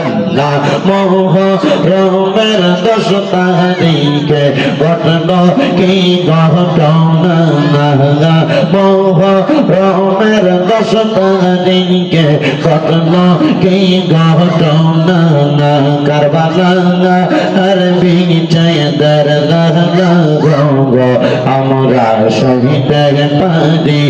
আল্লাহ মোহরমের 10 তারিখে ঘটল কি ঘটনা মোহরমের 10 তারিখে ঘটল কি ঘটনা কারবালা আর বিজয় দরগাহ আমরা শহীদের পারি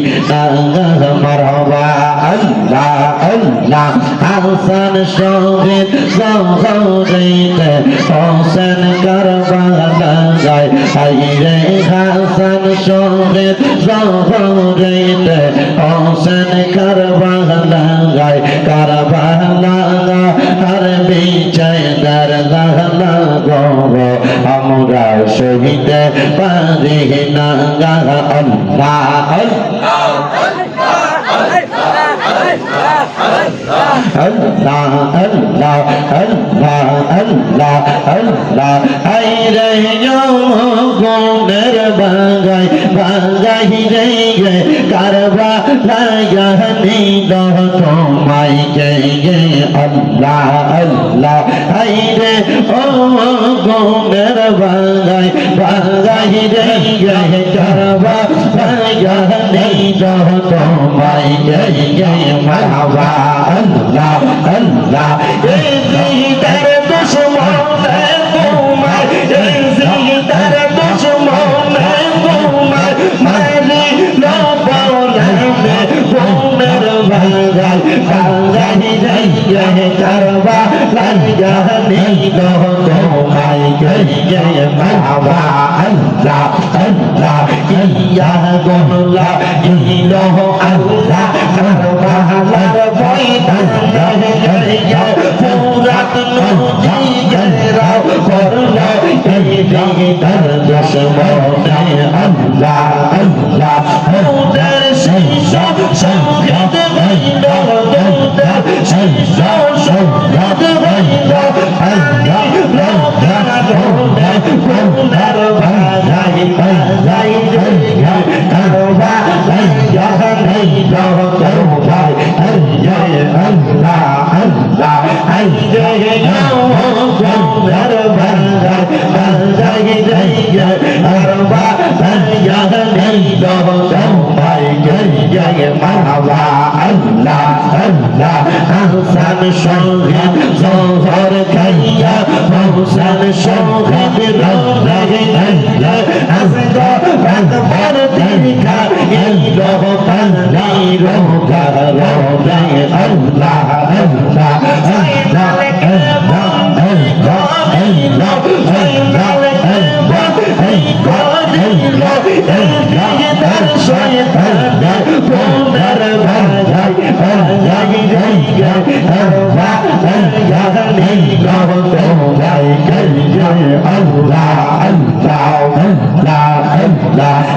মারহাবা আল্লাহ আল্লাহ হাসান শহীদ জহরীতে হোসেন কারবালায় আইরে হাসান শহীদ জহরীতে হোসেন কারবালায় কারবালা আর বিজয় দরগাহ আমরা শহীদের পারি না আল্লাহ আল্লাহ আল্লাহ আল্লাহ আল্লাহ আল্লাহ আইরে গুণের বাগাই বাগাই রে কারবালায় নিল তোমায় গে আল্লাহ আল্লাহ আইরে ও গুণের বাগাই বাগাই রে কারবালায় নিল তোমায় গে মারহাবা আল্লাহ আল্লাহ এই জিদার দুশমনে তোমায় এই জিদার দুশমনে তোমায় মারি লবনে গুণের বাগাই বাগাই রে কারবালায় নিল তোমায় গে মারহাবা আল্লাহ আল্লাহ ইয়া গোলা ইলাহ আল্লাহ কারবালার ময়দান ফুরাত নদীরাও করল এই দিদার দুশমনে আল্লাহ আল্লাহ ওদের শীষ সংগীত হইল ওদের শীষ সংগীত হইল আল্লাহ গুণের বাজাই বাজাই কারবালায় নিল তোমায় আল্লাহ আল্লাহ আইরে গুণের বাজাই বাজাই কারবালায় নিল তোমায় মারহাবা আল্লাহ আল্লাহ হাসান শহীদ জহর খাইয়া হোসেন শহীদ রোজা আসগো রাতভর দেখা ইল পানি রোজা রোজা আল্লাহ আল্লাহ আল্লাহ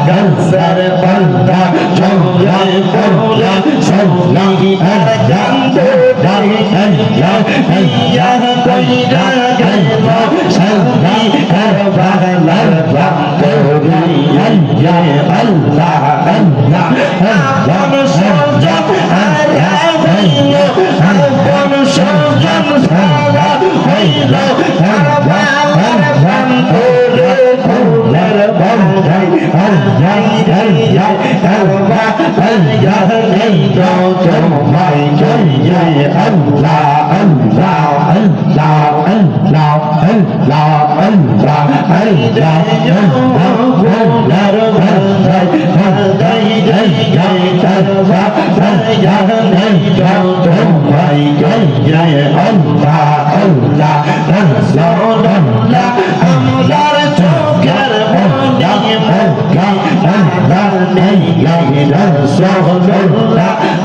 Gansar banda jawai bola sawli arjanto dari ya ya koida gaiba sawli karbala rakori ya Allah Allah Allah sajab ayyo Allah sajab sala haylo karbala rakori kular bandai Allah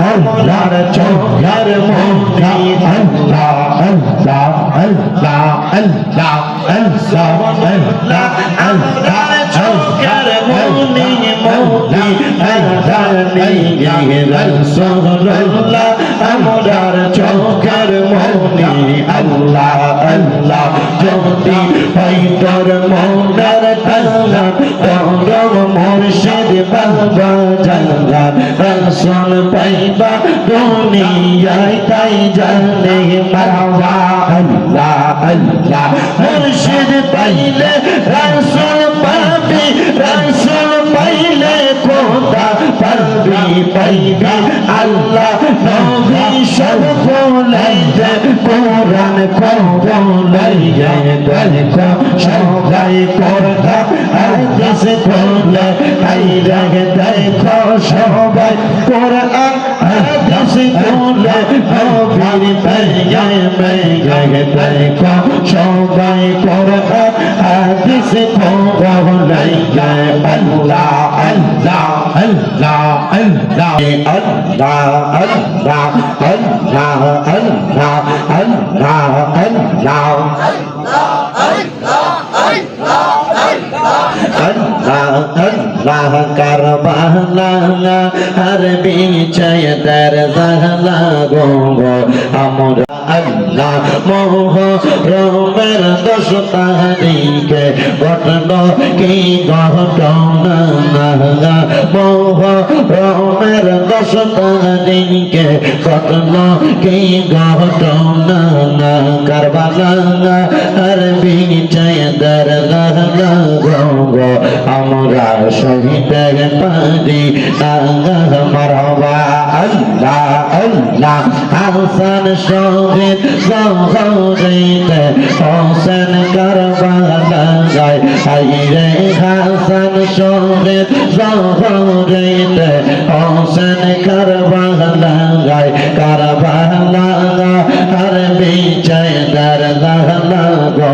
আল্লাহর চোখের মনি আল্লাহ আল্লাহ আল্লাহ আল্লাহ আল্লাহ আল্লাহর চোখের মনি মনি আল্লাহ রাসূলুল্লাহ আমরার চোখের মনি আল্লাহ আল্লাহ যদি হইতর মনের তালা তোর মুর্শিদ বাবা জানলা রাসূল পাইবা দুনিয়ায় তাই জানে মারহাবা আল্লাহ আল্লাহ মুর্শিদ পাইলে রাসূল পাবি রাসূল পাইলে খোদা পাবি পাইবি আল্লাহ নবী সব বলাইতে কোরআন বলাইতে দেখো সবাই করতা হাদিস বলে আইরা দেখো সবাই কোরআন হাদিস বলে নবীর পেয়ে দেখো সবাই কোরআন হাদিস বলাইতে আল্লাহ আল্লাহ আল্লাহ আল্লাহ আল্লাহ আল্লাহ আল্লাহ আল্লাহ আল্লাহ আল্লাহ আল্লাহ কারবালা আর বিছায় তার জাহলা গো আমরা আল্লাহ মোহরমের 10 তারিখে ঘটল কি ঘটনা মোহরমের 10 তারিখে ঘটল কি ঘটনা কারবালা আর বিছায় তার জাহলা গো আমরা শহীদ পারি মারহাবা আল্লাহ আল্লাহ হাসান শহীদ জহরীতে হোসেন কারবালা যায় আইরে হাসান শহীদ জহরীতে হোসেন কারবালা যায় কারবালা আর বিজয় দার জাহলা গো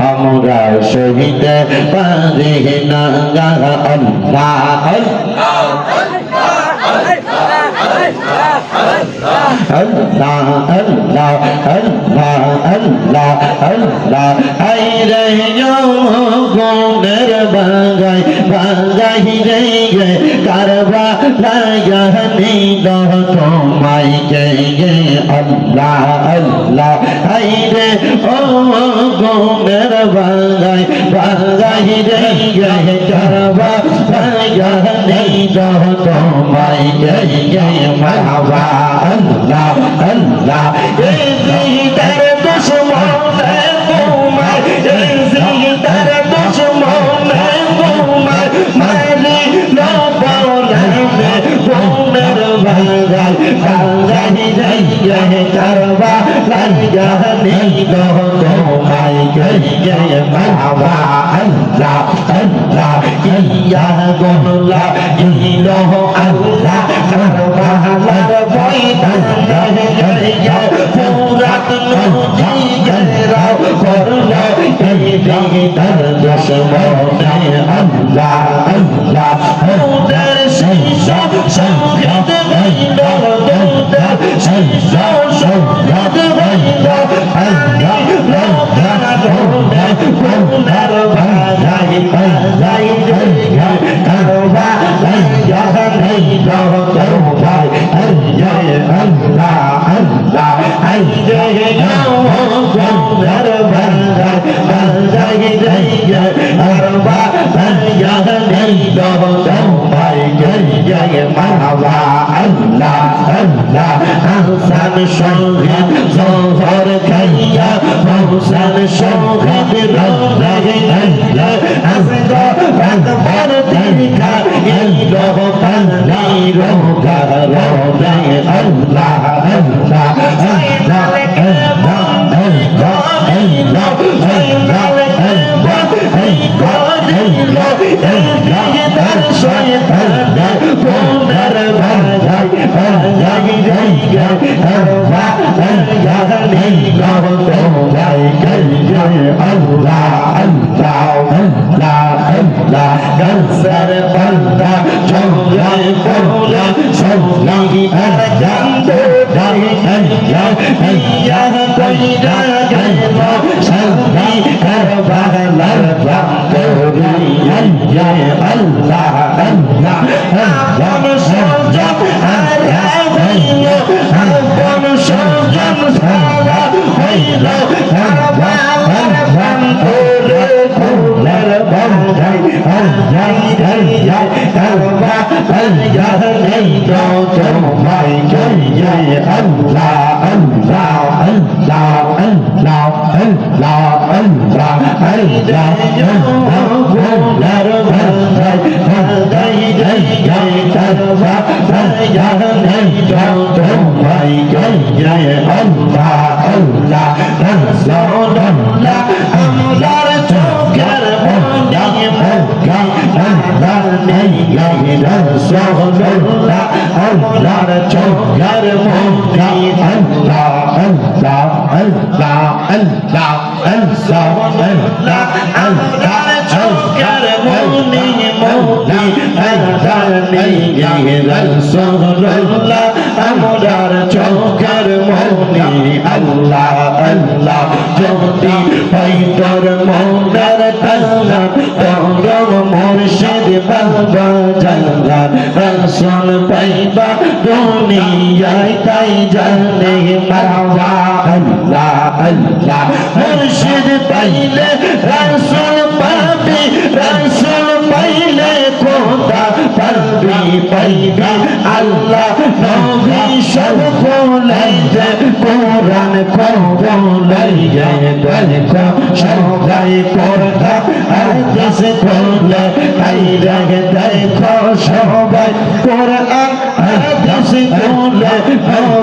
আমরা শহীদ পারি না আল্লাহ আল্লাহ আল্লাহ আল্লাহ আল্লাহ আল্লাহ আইরে গোনের বাগাই বাগাই রে গে কারবালা জানি দহ তোমায় গে আল্লাহ আল্লাহ আইরে ও গোনের বাগাই বাগাই রে গে কারবালা জানি দহ তোমায় গে মারহাবা আল্লাহ আল্লাহ এই জিদার দুশমনে তোমায় এই জিদার দুশমনে তোমায় মারি লবলামে গোনের বাগাই বাগাই রে কারবালা জানি দহ তোমায় গে মারহাবা আল্লাহ আল্লাহ ইয়া গোলা ইলাহ আল্লাহ কারবালার বৈদান গয়া পুরাত নদী গেরাও করলো এই দিদার দুশমনে আল্লাহ আল্লাহ ওদের শিশা শহীদ হইল ওদের শিশা শহীদ হইল আল্লাহ লোকার গোনার ভাগাই ভাগাই গয়া কারবালা জানি দহ তোমায় আল্লাহ আল্লাহ আইরে গোনার ভাগাই ভাগাই গয়া কারবালা জানি দহ তোমায় মারহাবা আল্লাহ আল্লাহ হাসান শহীদ জহর খাইয়া হোসেন শহীদ রওনা আল্লাহ আসগো আকবর দেখা ইলো পানি রোগা রওনা আল্লাহ আল্লাহ আল্লাহ আল্লাহ আল্লাহ Allah আল্লাহ আল্লাহ আল্লাহ আল্লাহ গুনার ভাই ভাই ভাই তারবা ভাইয়া নেই যত ভাই জয় আল্লাহ আল্লাহ রাসূলুল্লাহ আমরার চোখের মনি মুখে আল্লাহ নেই রাসূলুল্লাহ আমরার চোখের মনি আল্লাহ আল্লাহ আল্লাহ আল্লাহ আল্লাহ আল্লাহ আমরার চোখের মনি মুখে আল্লাহ নেই রাসূলুল্লাহ আমরার চোখের মনি আল্লাহ আল্লাহ যদি পয়তর মনের তাল্লা তোর মুর্শিদ বাবা জাল্লা রাসূল পাইবা দুনিয়ায় তাই জানে মারওয়া আল্লাহ আল্লাহ মুর্শিদ পাইলে রাসূল পাবি রাসূল পাইলে খোদা পাবি পাইবি আল্লাহ নবী সব কোলাইতে কোরআন কোলাইতে দেখো সবাই করতা হাদিস কোলে আইরা দেখো সবাই কোরআন হাদিস কোলে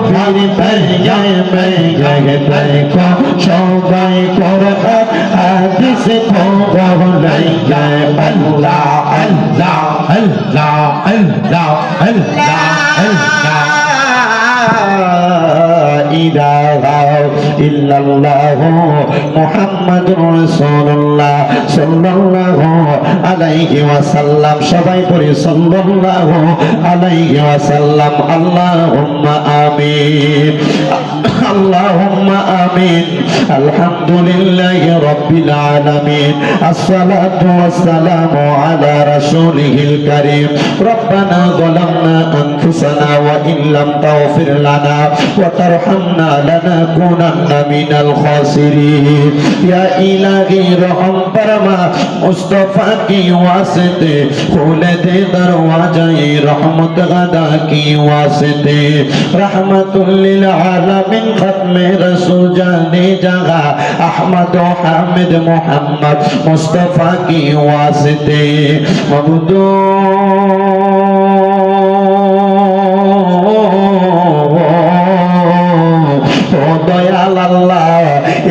নবীর পায়ে মেয়ে দেখো সবাই কোরআন হাদিস কোলাইতে আল্লাহ আল্লাহ আল্লাহ আল্লাহ আল্লাহ আল্লাহ ইলাহা ইল্লাল্লাহ মুহাম্মাদুর রাসূলুল্লাহ সাল্লাল্লাহু আলাইহি ওয়াসাল্লাম সবাই পড়ি সাল্লাল্লাহু আলাইহি ওয়াসাল্লাম আল্লাহুম্মা আমিন আল্লাহুম্মা আমিন আলহামদুলিল্লাহি রাব্বিল আলামিন আসসালাতু ওয়াসসালামু আলা রাসূলিহিল কারীম রব্বানা যালামনা আনফুসানা ওয়া ইন লাম তাগফির লানা ওয়া তারহামনা লানাকুনান্না মিনাল খাসিরিন ইয়া ইলাহি রহম ফরমা মুস্তাফা কি ওয়াসিতে খুলে দে দরওয়াজায়ে রহমত গাদা কি ওয়াসিতে রহমাতুল লিল আলামিন খতমে রাসূল জানে জাগা আহমদ ও হামিদ মোহাম্মদ মুস্তাফা কি ওয়াসিতে মবদু দয়াল আল্লাহ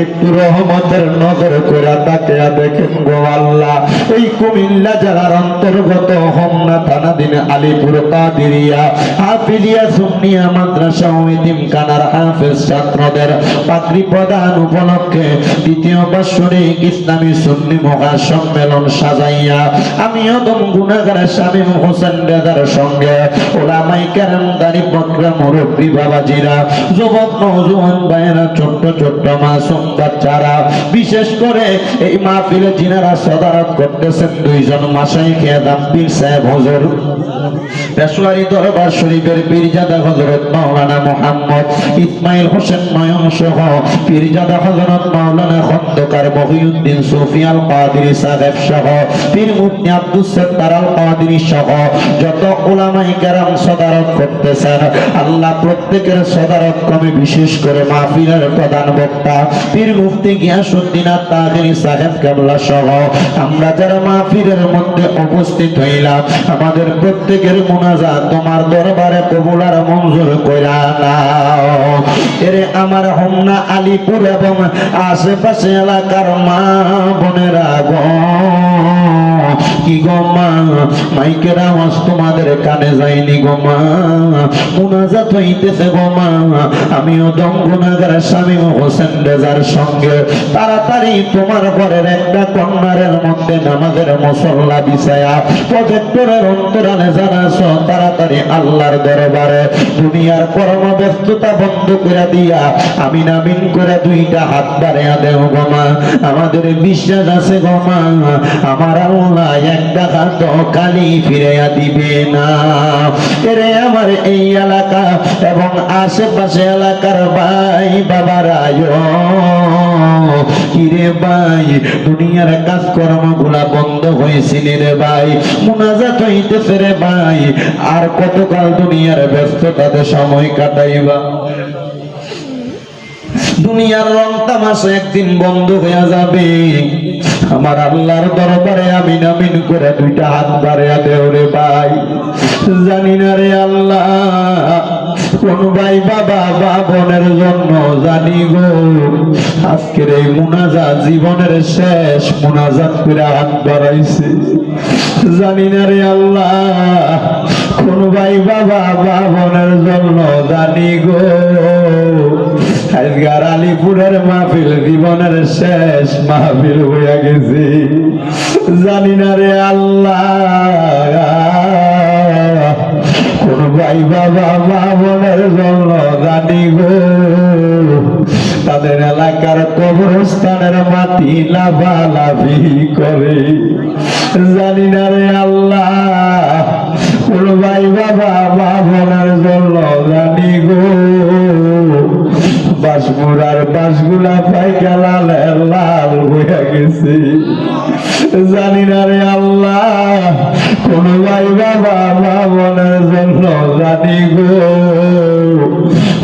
একটু রহমতের নজর করে তাকিয়া দেখেন গো আল্লাহ এই কুমিল্লা জেলার অন্তর্গত হোমনা থানাধীন আলীপুর কাদিরিয়া হাফিজিয়া সুন্নিয়া মাদ্রাসা ও এতিমখানার হাফেজ ছাত্রদের পাগড়ি প্রদান উপলক্ষে দ্বিতীয় বার্ষিক ইসলামী সুন্নি মহাসম্মেলন সাজাইয়া আমি অদম গুনাহগার শামীম হোসেন রেজার সঙ্গে ওলামায়ে কেরাম দাড়ি বকরা মুরব্বি বাবাজিরা যুবক নওজোয়ান ভাইয়েরা ছোট্ট ছোট্ট মাসুম বাচ্চারা বিশেষ করে এই মাহফিলে যিনারা সদারত করতেছেন দুইজন মাশায়েখ আযম পীর সাহেব হুজুর পেশোয়ারি দরবার শরীফের পীরজাদা হযরত মাওলানা মুহাম্মদ ইসমাইল হোসেন নয়ন সহ পীরজাদা হযরত মাওলানা খন্দকার মহিউদ্দিন সুফি আল কাদেরী সাহেব সহ পীর মুফতি আব্দুস সাত্তার আল কাদেরী সহ যত উলামায়ে কেরাম সদারত করতেছেন আল্লাহ প্রত্যেকের সদারত কমে বিশেষ করে মাহফিলের প্রধান বক্তা পীর মুফতি গিয়াসউদ্দিন আত-তাহেরী সাহেব কেবলা সহ আমরা যারা মাহফিলের মধ্যে উপস্থিত হইলাম আমাদের প্রত্যেকের মুনাজাত তোমার দরবারে কবুল আর মঞ্জুর কইরা নাও এরে আমার হোমনা আলীপুর এবং আশেপাশে এলাকার মা বোনেরা গো কি গো মা মাইকের আওয়াজ তোমাদের কানে যায়নি গো মা মুনাজাত হইতেছে গো মা আমিও দম গুনাহগার শামীম হোসেন রেজার সঙ্গে তাড়াতাড়ি তোমার ঘরের একটা কর্নারের মধ্যে নামাজের মুসল্লা বিছায়া প্রজেক্টরের অন্তরালে যারা আছো তাড়াতাড়ি আল্লাহর দরবারে দুনিয়ার কর্ম ব্যস্ততা বন্ধ করে দিয়া আমিন আমিন করে দুইটা হাত বাড়াইয়া দেও গো মা আমাদের বিশ্বাস আছে গো মা আমার আল্লাহ একটা হাত খালি ফিরাইয়া দিবে না এরে আমার এই এলাকা এবং আশেপাশে এলাকার ভাই বাবারা কিরে ভাই দুনিয়ার কাজকর্ম গুলা বন্ধ হয়েছিল রে ভাই মুনাজাত হইতেছে রে ভাই আর কতকাল দুনিয়ার ব্যস্ততাতে সময় কাটাইবা দুনিয়ার রং তামাশা একদিন বন্ধ হয়ে যাবে। আমার আল্লাহর দরবারে আমিন আমিন করে দুইটা হাত বাড়িয়ে দেও রে ভাই। জানি না রে আল্লাহ কোন ভাই বাবা বা বোনের জন্য জানি গো আজকের এই মুনাজাত জীবনের শেষ মুনাজাত করে হাত বাড়াইছে। জানি না রে আল্লাহ কোন ভাই বাবা বা বোনের জন্য জানি গো আজকার আলিপুরের মাহফিল জীবনের শেষ মাহফিল হইয়া গেছে। জানি না রে আল্লাহ কোন ভাই বাবা মা বোনের জন্য জানি গো তাদের এলাকার কবরস্থানের মাটি লাফালাফি করে। জানি না রে আল্লাহ কোন ভাই বাবা মা বোনের জন্য জানি গো বাসমুরার বাসগুলা পাইকা লাল লাল হইয়া গেছে। জানি না রে আল্লাহ কোন ভাই বাবা মা বোনের জন্য জানি গো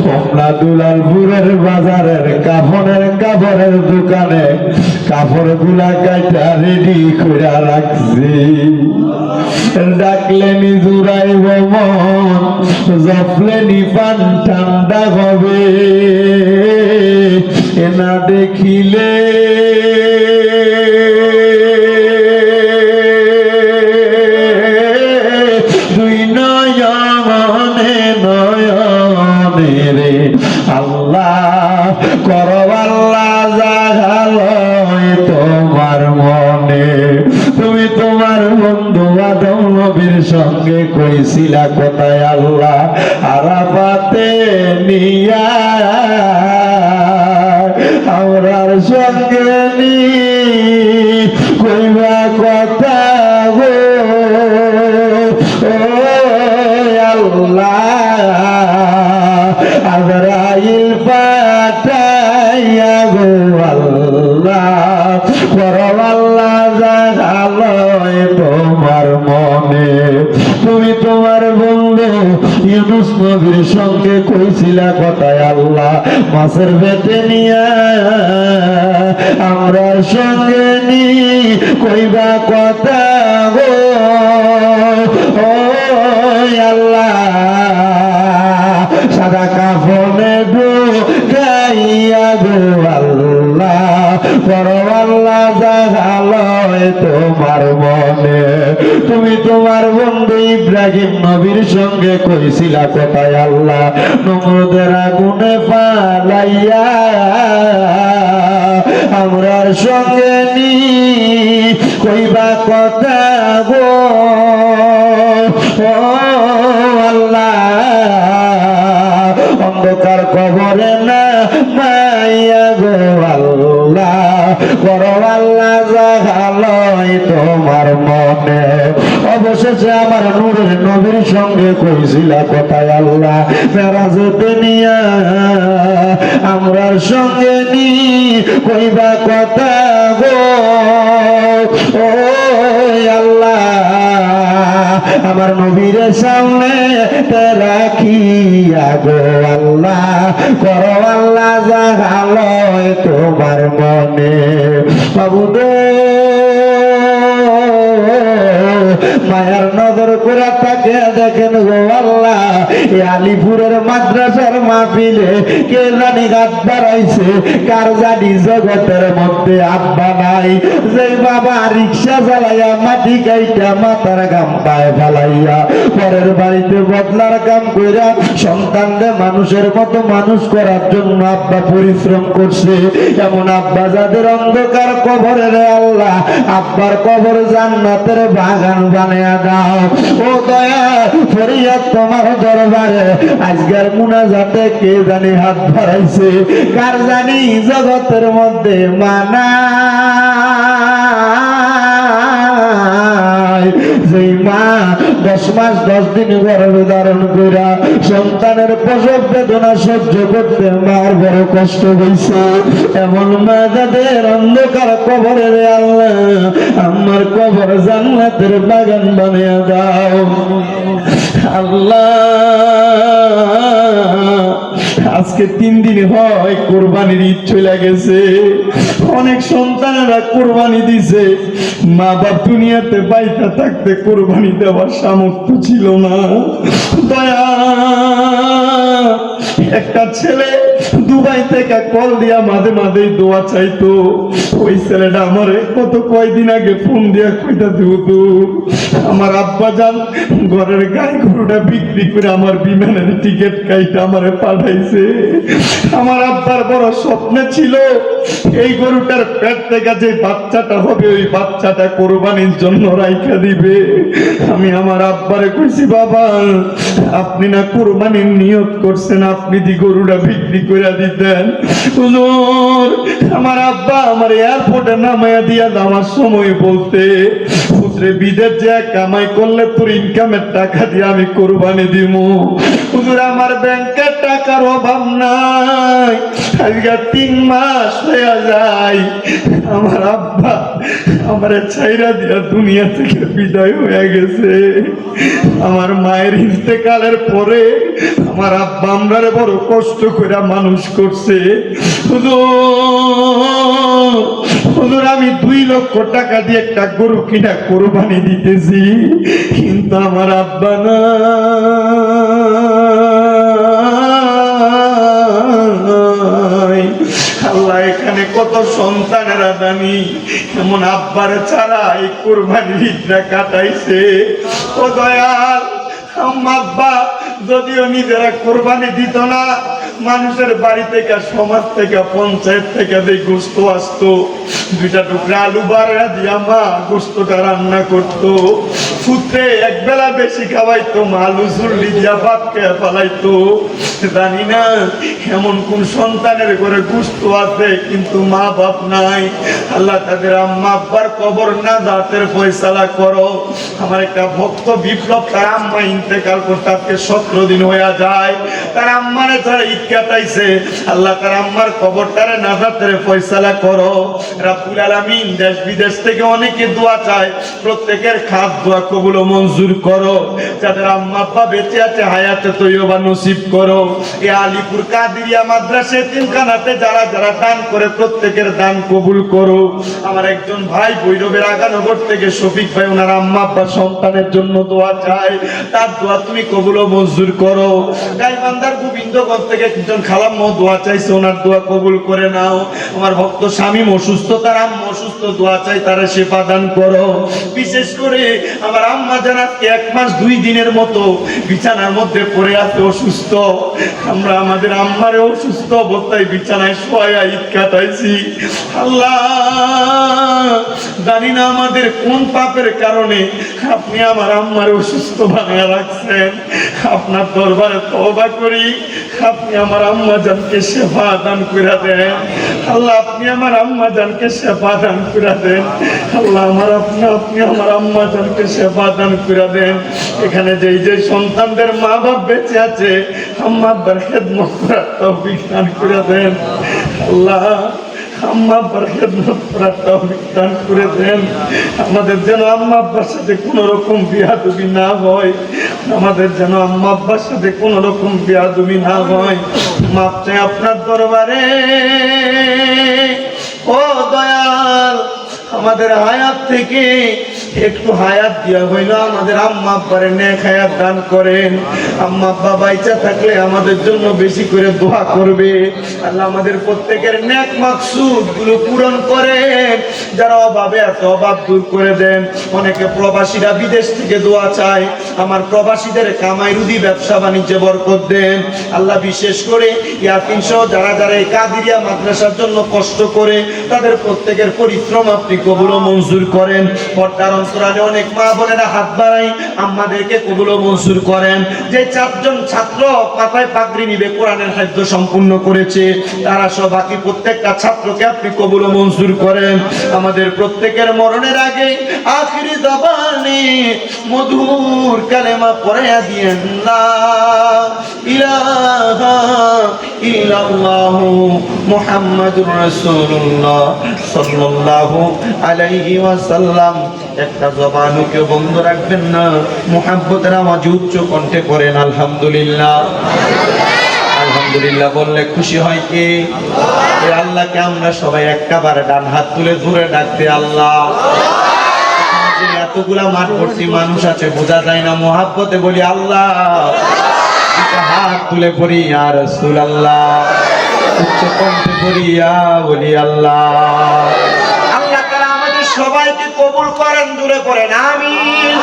কমলা দুলালপুরের বাজারের কাপড়ের দোকানে কাপড় গুলা কাইটা রেডি করে রাখছি। ডাকলেনি জুড়াইব মন জপলেনি পান ঠান্ডা হবে এনা দেখিলে দুই নয়নে নয়নে রে আল্লাহ করো আল্লাহ জাগালয় তোমার মনে। তুমি তোমার বন্ধু আদম নবীর সঙ্গে কইছিলা কোথায় আল্লাহ আরাফাতে নিয়া আমরার সঙ্গে নি কইবা কথা গো আল্লাহ আজরাইল পাঠাইয়া গো আল্লাহ করো আল্লাহ জাগালয় তোমার মনে। তুমি তোমার বন্ধু ইউনুস নবীর সঙ্গে কইছিলা কথায় আল্লাহ মাছের পেটে নিয়া আমরার সঙ্গে নি কইবা কথা গো আল্লাহ সাদা কাফনে ঢুকাইয়া গো আল্লাহ করো আল্লাহ জাগালয় তোমার মনে। তুমি তোমার বন্ধু ইব্রাহিম নবীর সঙ্গে কইছিলা কোথায় আল্লাহ নমরুদের আগুনে পালাইয়া আমরার সঙ্গে নি কইবা কথা গো আল্লাহ অন্ধকার কবরে না মাইয়া গো আল্লাহ করো আল্লাহ জাগালয় তোমার মনে। অবশেষে আমার নূরের নবীর সঙ্গে কইছিলা কোথায় আল্লাহ মেরাজতে নিয়া আমরার সঙ্গে নি কইবা কথা গো আল্লাহ আমার নবীর সামনে রাখিয়া গো আল্লাহ করো আল্লাহ জাগালয় তোমার মনে। বাবুদে মায়ার নজর করে তাকে দেখেন গো আল্লাহ এই আলিপুরের মাদ্রাসার মাহফিলে কে জানি হাত বাড়াইছে কার জানি জগতের মধ্যে আব্বা নাই। যে বাবা রিক্সা চালাইয়া মাটি কাইটা মাথার গাম পায়ে ফালাইয়া পরের বাড়িতে বদলার কাম কইরা সন্তানদের মানুষের মতো মানুষ করার জন্য আব্বা পরিশ্রম করছে এমন আব্বা যাদের অন্ধকার কবরে রে আল্লাহ আব্বার কবর জান্নাতের বাগান বানায়া দাও। ও দয়া ফরিয়াদ তোমার দরবারে আজকের মুনাজাতে কে জানি হাত বাড়াইছে কার জানি জগতের মধ্যে মানা যেই মা 10 মাস 10 দিন গর্ভে ধারণ কইরা সন্তানের প্রসব বেদনা সহ্য করতে মার বড় কষ্ট হইছে এমন মা যাদের অন্ধকার কবরে রে আল্লাহ আমার কবর জান্নাতের বাগান বানিয়ে দাও আল্লাহ। আজকে আজকে 3 দিন হয় কোরবানির ঈদ চলে গেছে। অনেক সন্তানেরা কোরবানি দিছে, মা বাপ দুনিয়াতে বাইরে থাকতে কোরবানি দেওয়ার সামর্থ্য ছিল না। দয়া, একটা ছেলে দুবাই থেকে কল দিয়া মাঝে মাঝে দোয়া চাইতো। ওই ছেলেটা আমারে কত কয়দিন আগে ফোন দিয়া কইতা দিত, আমার আব্বা জান ঘরের গাই গরুটা বিক্রি করে আমার বিমানের টিকিট কাইটা আমারে পাঠাইছে। আমার আব্বার বড় স্বপ্ন ছিল এই গরুটার পেট থেকে যে বাচ্চাটা হবে ওই বাচ্চাটা কোরবানির জন্য রাইখা দিবে। আমি আমার আব্বারে কইছি, বাবা আপনি না কোরবানির নিয়ত করছেন, আপনি দি গরুটা বিক্রি করে দিতেন। হুজুর, আমার আব্বা আমার এয়ারপোর্টে নামাইয়া দিয়া যাওয়ার সময় বলতে, পুত্রে বিদেশ যে কামাই করলে তোর ইনকামের টাকা দিয়ে আমি কোরবানি দিব। হুজুর, আমার ব্যাংকের টাকার অভাব নাই, আজকে 3 মাস হয়ে যায় আমার আব্বা আমার ছাইরা দিয়া দুনিয়া থেকে বিদায় হয়ে গেছে। আমার মায়ের ইন্তেকালের পরে আমার আব্বা আমরারে বড় কষ্ট করে মানুষ করছে। হুজুর, আমি 2 লক্ষ টাকা দিয়ে একটা গরু কিনা কোরবানি দিতেছি, কিন্তু আমার আব্বা না। আল্লাহ, এখানে কত সন্তানেরা দামি এমন আব্বার ছাড়া এই কোরবানির ঈদটা কাটাইছে। ও দয়াল, আম্মা আব্বা যদিও নিজেরা কোরবানি দিত না, মানুষের বাড়ি থেকে, সমাজ থেকে, পঞ্চায়েত থেকে যে গোস্ত আসতো, 2টা টুকরা আলু বাড়া দিয়া মা গোস্তটা রান্না করতো। পুত্রে একবেলা বেশি খাওয়াইতো, মা আলু চুল্লি দিয়া ভাত খেয়ে ফেলাইতো। জানি না এমন কোন সন্তানের ঘরে গোস্ত আছে কিন্তু মা বাপ নাই। আল্লাহ তাদের আম্মা আব্বার কবর না জাতের ফয়সালা করো। আমার একটা ভক্ত বিপ্লব, তার আম্মা ইন্তেকাল করতে আজকে 17 দিন হয়ে যায়। তার আম্মারে যারা ঈদ কাটাইছে, আল্লাহ তার আম্মার কবরটারে নাজাতের ফয়সালা করো। রাব্বুল আলামিন দেশ বিদেশ থেকে অনেকে দোয়া চায়, প্রত্যেকের খাস দোয়া কবুল ও মঞ্জুর করো। যাদের আম্মা আব্বা বেঁচে আছে হায়াতে তৈয়বা নসিব করো। এই আলিপুর কাদিরিয়া মাদ্রাসা এতিমখানাতে যারা যারা দান করে প্রত্যেকের দান কবুল করো। আমার একজন ভাই ভৈরবের আগানগর থেকে শফিক ভাই, ওনার আম্মা আব্বা সন্তানের জন্য দোয়া চায়, তার দোয়া তুমি কবুল ও মঞ্জুর করো। গাইবান্ধার গোবিন্দগঞ্জ থেকে একজন খালাম্মা দোয়া চাইছে, ওনার দোয়া কবুল করে নাও। আমার ভক্ত শামীম অসুস্থ, তার আম্মা অসুস্থ, দোয়া চাই তারা সেবা দান করো। বিশেষ করে আমার আম্মা জানাতে 1 মাস 2 দিনের মতো বিছানার মধ্যে পড়ে আছে অসুস্থ। আমরা আমাদের আম্মারে অসুস্থ অবস্থায় বিছানায় শোয়া ঈদ কাটাইছি। আল্লাহ, জানি না আমাদের কোন পাপের কারণে আপনি আমার আম্মারে অসুস্থ বানিয়ে রাখছেন। আপনার দরবারে তওবা করি, আপনি আমার আম্মা জানকে সেবা দান করে দেন। আল্লাহ, আপনি আমার আম্মা জানকে সেবা দান করে দেন। আল্লাহ, আপনি আমার আম্মা জানকে সেবা দান করে দেন। এখানে যে সন্তানদের মা বাপ বেঁচে আছে, আম্মা আব্বার খেদমত করার তৌফিক দান করে দেন। আল্লাহ, আম্মা আব্বার খেদমত করার তৌফিক দান করে দেন। আমাদের যেন আম্মা আব্বার সাথে কোনো রকম বিয়াদবি না হয়, আমাদের যেন আম্মা আব্বার সাথে কোনো রকম বিয়াদবি না হয়। মাপ চাই আপনার দরবারে। ও দয়াল, আমাদের হায়াত থেকে একটু হায়াত দিয়া হইল আমাদের আম্মা আব্বারে নেক হায়াত দান করেন। আম্মা আব্বা বাইচা থাকলে আমাদের জন্য বেশি করে দোয়া করবে। আল্লাহ আমাদের প্রত্যেকের নেক মাকসুদ গুলো পূরণ করেন। যারা অভাবে আছে অভাব দূর করে দেন। অনেকে প্রবাসীরা বিদেশ থেকে দোয়া চায়, আমার প্রবাসীদের কামাই রুজি ব্যবসা বাণিজ্যে বরকত দেন। আল্লাহ বিশেষ করে ইয়াতিম সহ যারা যারা এই কাদিরিয়া মাদ্রাসার জন্য কষ্ট করে, তাদের প্রত্যেকের পরিশ্রম আপনি কবুল ও মঞ্জুর করেন। পর্দার অন্তরালে অনেক মা বোনেরা হাত বাড়াই, আমাদেরকে কবুল ও মঞ্জুর করেন। যে 4 জন ছাত্র মাথায় পাগড়ি নিবে কোরআনের হাফেজ সম্পূর্ণ করেছে, তারা সহ বাকি প্রত্যেকটা ছাত্রকে আপনি কবুল ও মঞ্জুর করেন। আমাদের প্রত্যেকের মরণের আগে আখিরি জবানে মধুর কালেমা পড়াইয়া দিয়েন, লা ইলাহা ইল্লাল্লাহু মুহাম্মাদুর রাসূলুল্লাহ সাল্লাল্লাহু আলাইহি ওয়াসাল্লাম। একটা জবানকে বন্ধ রাখবেন না, মুহাব্বতের আওয়াজ উচ্চ কণ্ঠে করেন আলহামদুলিল্লাহ। আলহামদুলিল্লাহ বললে খুশি হয় কে? এই আল্লাহকে আমরা সবাই একবারে ডান হাত তুলে জোরে ডাকতে আল্লাহ। এখানে যে এতগুলা মাঠ ভর্তি মানুষ আছে বোঝা যায় না, মোহাব্বতে বলি আল্লাহ। দুটো হাত তুলে পড়ি ইয়া রাসূলুল্লাহ, উচ্চ কণ্ঠে পড়ি ইয়া বলি আল্লাহ। আল্লাহ তাআলা আমাদের সবাইকে কবুল করেন, দূরে করেন, আমিন।